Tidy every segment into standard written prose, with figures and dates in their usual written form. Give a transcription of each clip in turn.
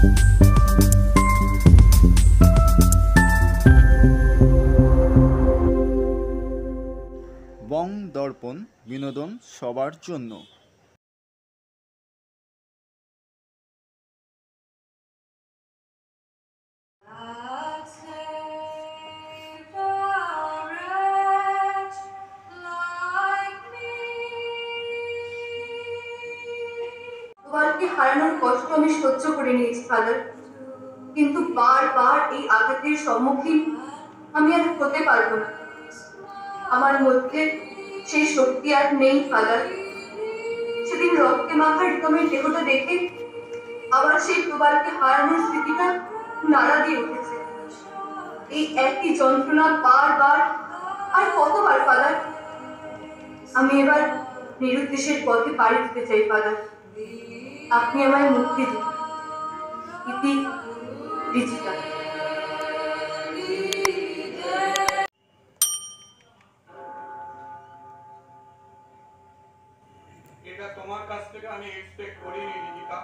বং দর্পণ, বিনোদন সবার জন্য। তোমাকে হারানোর কষ্ট আমি সহ্য করে নিয়েছি ফাদার, কিন্তু বারবার এই আঘাতের সম্মুখীন আমি আর হতে পারবো না। আমার মধ্যে সেই শক্তি আর নেই ফাদার। সেদিন রক্তে মাখা রিতমের দেহটা দেখে আবার সেই প্রবালকে হারানোর স্মৃতিটা নাড়া দিয়ে উঠেছে। এই একই যন্ত্রণা বারবার, আর কতবার ফাদার? আমি এবার নিরুদ্দেশের পথে পাড়ি দিতে চাই ফাদার। আপনি আমায় মুক্তি দিন। ইতি রিচিতা। এটা তোমার কাছ থেকে আমি এক্সপেক্ট করিনি রিচিতা।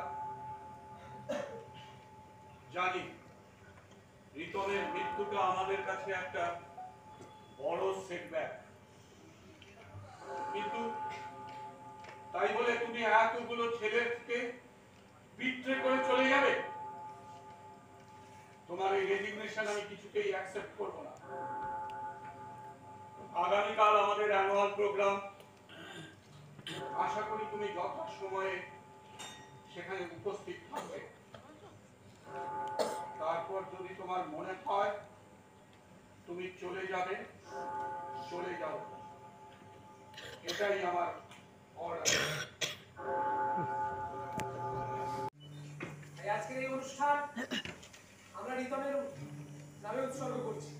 জানি রিতমের মৃত্যুটা আমাদের কাছে একটা বড় সেটব্যাক, কিন্তু তাই বলে তুমি এতগুলো ছেলেকে বিট্রে করে চলে যাবে? তোমার এই রেজিগনেশন আমি কিছুতেই অ্যাকসেপ্ট করব না। আগামীকাল আমাদের অ্যানুয়াল প্রোগ্রাম, আশা করি তুমি যথাসময়ে সেখানে উপস্থিত থাকবে। তারপর যদি তোমার মনে হয় তুমি চলে যাবে, চলে যাও, এটাই আমার অর্ডার। আজকের এই অনুষ্ঠান আমরা রিতমের নামে উৎসর্গ করছি।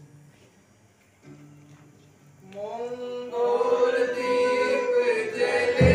মঙ্গল দীপ জ্বেলে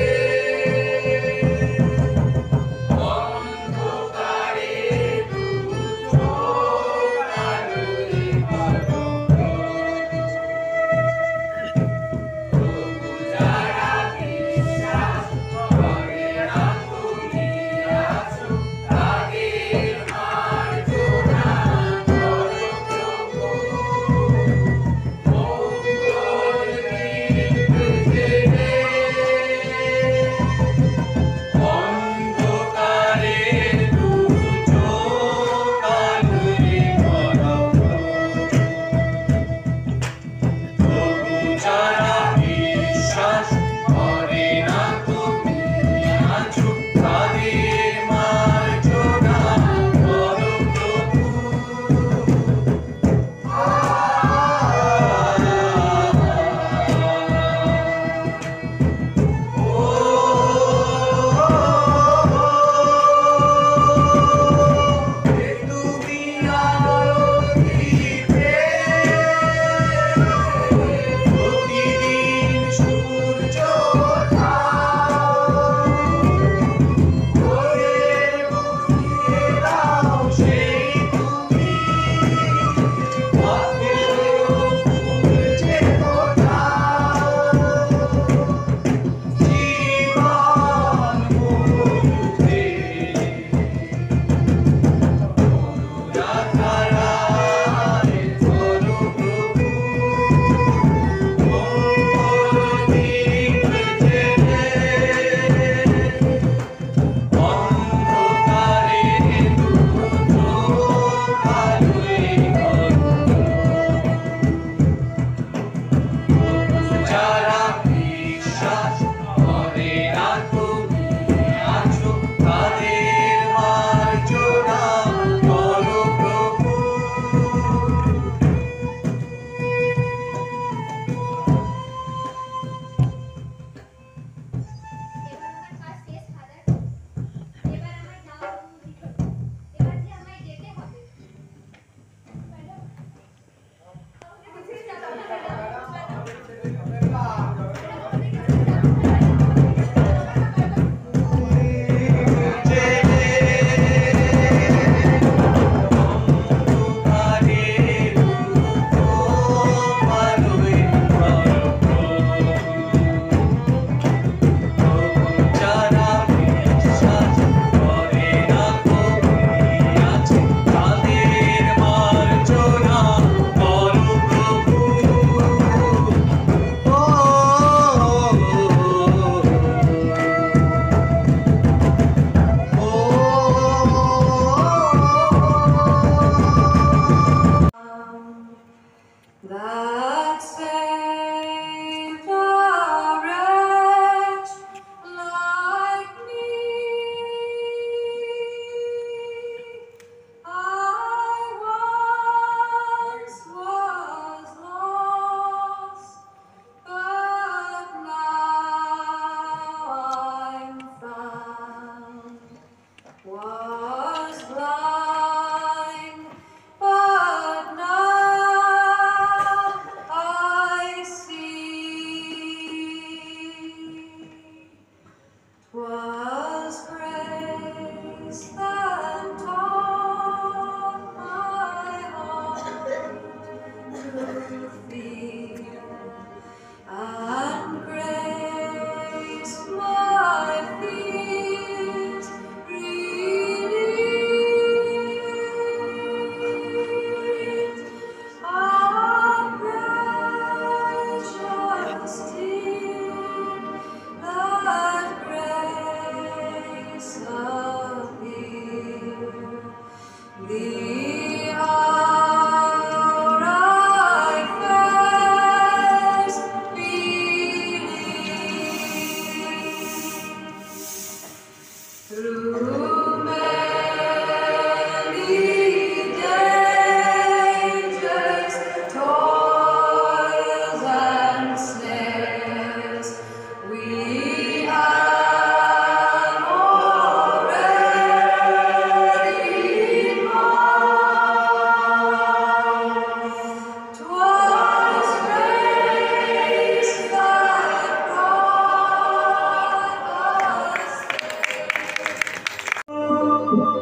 এই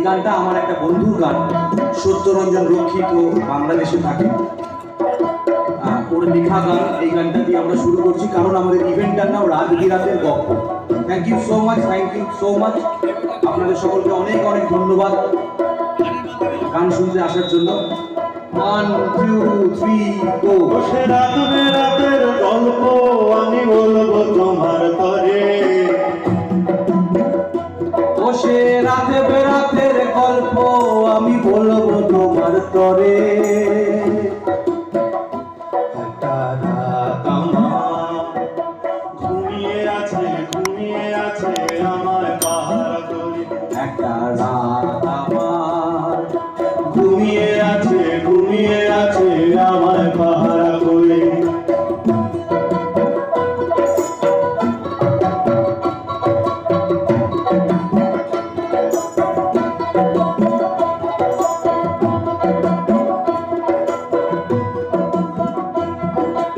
গানটা আমার একটা বন্ধুর গান, সত্যরঞ্জন রক্ষিত, বাংলাদেশে থাকে, ওর লেখা গান। এই গানটা দিয়ে আমরা শুরু করছি, কারণ আমাদের ইভেন্টটার নাম রাত বিরাতের গপ্প। Thank you so much, thank you so much. আপনাদের সকলকে অনেক অনেক ধন্যবাদ গান শুনতে আসার জন্য। 1 2 3 গো। রাতের গল্প আমি বলবো তোমার তরে, বসে রাতে বেরাতের গল্প আমি বলবো তোমার তরে। একটা রাত আমার ঘুমিয়ে আছে আমার পাহারা করে, একটা রাত আমার ঘুমিয়ে আছে আমার পাহারা করে।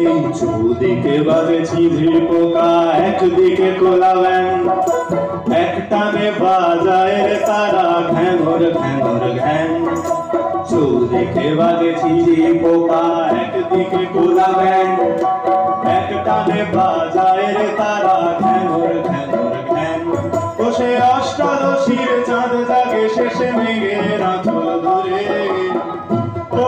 এই চৌদিকে বাজে ছিঝি পোকা, একদিকে কোলা ব্যাং, একটানে বাজায় রে তারা ঘ্যাঙর ঘ্যাঙর ঘ্যাং। চৌদিকে বাজে ছিঝি পোকা, একদিকে কোলা ব্যাং, একটানে বাজায় রে তারা ঘ্যাঙর ঘ্যাঙর ঘ্যাং। বসে অষ্টাদশীর চাঁদ জাগে শেষে মেঘের আঁচল ধরে। ও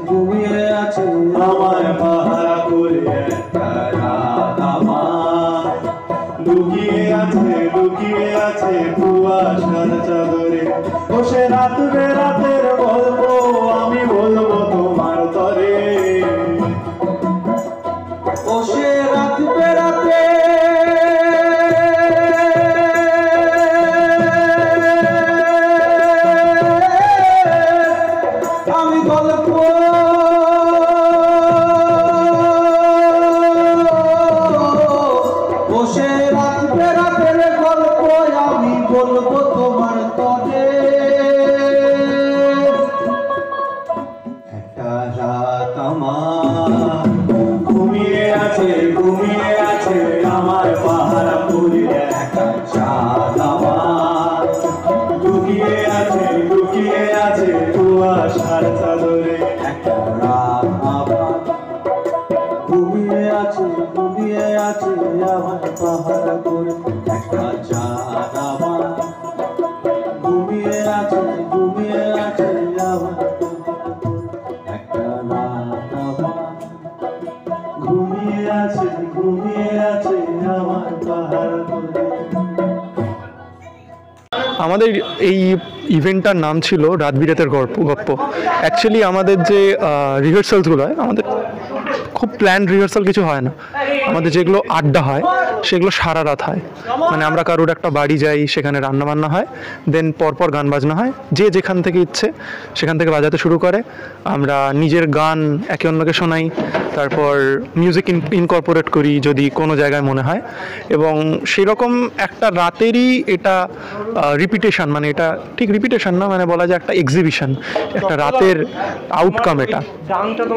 ঘুমিয়ে আছে আমার পাহারা করে, একটা রাত আমার লুকিয়ে আছে কুয়াশার চাদরে। বসে রাত বেরাতের গল্প আমি বলবো তোমার তরে, বসে রাত বেরাতে আমি গল্প বসে রাত বেরাতের গল্প আমি বলবো তোমার তরে। একটা রাত আমার ঘুমিয়ে আছে আমার পাহারা করে, একটা চাঁদ আমার লুকিয়ে আছে কুয়াশার চাদরে। একটা রাত আমার ঘুমিয়ে আছে আমার পাহারা করে, একটা চাঁদ আমার ঘুমিয়ে আছে আমার পাহারা করে, একটা রাত আমার ঘুমিয়ে আছে আমার পাহারা করে। আমাদের এই ইভেন্টটার নাম ছিল রাত বিরাতের গপ্প। অ্যাকচুয়ালি আমাদের যে রিহার্সালসগুলো হয়, আমাদের খুব প্ল্যান রিহার্সাল কিছু হয় না। আমাদের যেগুলো আড্ডা হয় সেগুলো সারা রাত হয়। মানে আমরা কারোর একটা বাড়ি যাই, সেখানে রান্নাবান্না হয়, দেন পরপর গান বাজনা হয়, যে যেখান থেকে ইচ্ছে সেখান থেকে বাজাতে শুরু করে। আমরা নিজের গান একে অন্যকে শোনাই, তারপর মিউজিক ইনকর্পোরেট করি যদি কোনো জায়গায় মনে হয়। এবং সেরকম একটা রাতেরই এটা রিপিটেশন, মানে এটা ঠিক রিপিটেশন না, মানে বলা যায় একটা এক্সিবিশন, একটা রাতের আউটকাম এটা।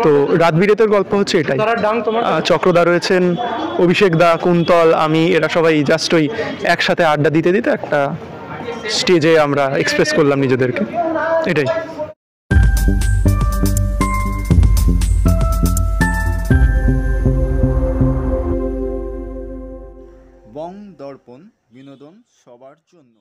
তো রাত বিরাতের গল্প হচ্ছে এটাই। চক্রদা রয়েছেন, অভিষেক দা, কুন্তল, আমি, এরা সবাই জাস্ট ওই একসাথে আড্ডা দিতে একটা স্টেজে আমরা এক্সপ্রেস করলাম নিজেদেরকে, এটাই। বং দর্পণ বিনোদন সবার জন্য।